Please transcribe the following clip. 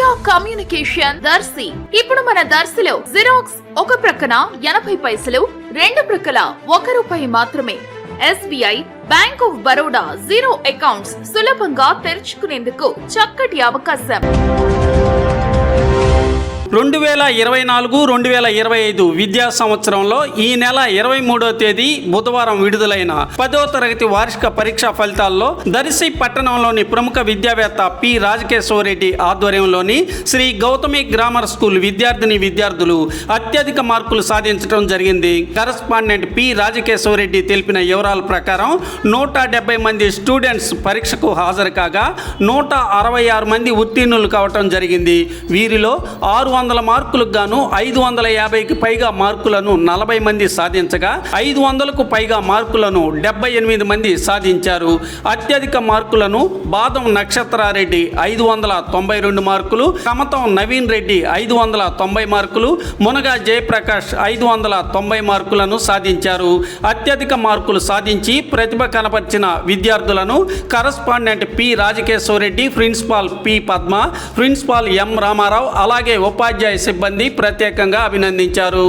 విజయ communication Darsi. ఇప్పుడు మన దర్శిలో xerox ఒక ప్రక్కన 80 పైసలు, రెండు ప్రక్కల ₹1 మాత్రమే. SBI, bank of Baroda zero accounts సులభంగా తెరుచుకునేందుకు చక్కటి అవకాశం. 2024-2025 విద్యా సంవత్సరంలో ఈ నెల 23వ తేదీ బుధవారం విడుదలైన 10వ తరగతి వార్షిక పరీక్షా ఫలితాల్లో దర్శి పట్టణంలోని ప్రముఖ విద్యావేత్త పి రాజకేశ్వరరెడ్డి ఆధ్వర్యంలోని శ్రీ గౌతమి గ్రామర్ స్కూల్ విద్యార్థులు అత్యధిక మార్కులు సాధించడం జరిగింది. కరెస్పాండెంట్ పి రాజకేశ్వరరెడ్డి తెలిపిన వివరాల ప్రకారం 170 మంది స్టూడెంట్స్ పరీక్షకు హాజరు కాగా 166 మంది ఉత్తీర్ణులు కావటం జరిగింది. వీరిలో 600 మార్కులకు గాను 550కి పైగా మార్కులను 40 మంది సాధించగా 500కు పైగా మార్కులను 78 మంది సాధించారు. అత్యధిక మార్కులను బాదం నక్షత్రారెడ్డి 592 మార్కులు, కమతం నవీన్ రెడ్డి 590 మార్కులు, మునగా జయప్రకాష్ 590 మార్కులను సాధించారు. అత్యధిక మార్కులు సాధించి ప్రతిభ కనపరిచిన విద్యార్థులను correspondent P Rajakeswarareddy, principal P Padma, principal M Ramarao అలాగే ఉపాధ్యాయ సిబ్బంది ప్రత్యేకంగా అభినందించారు.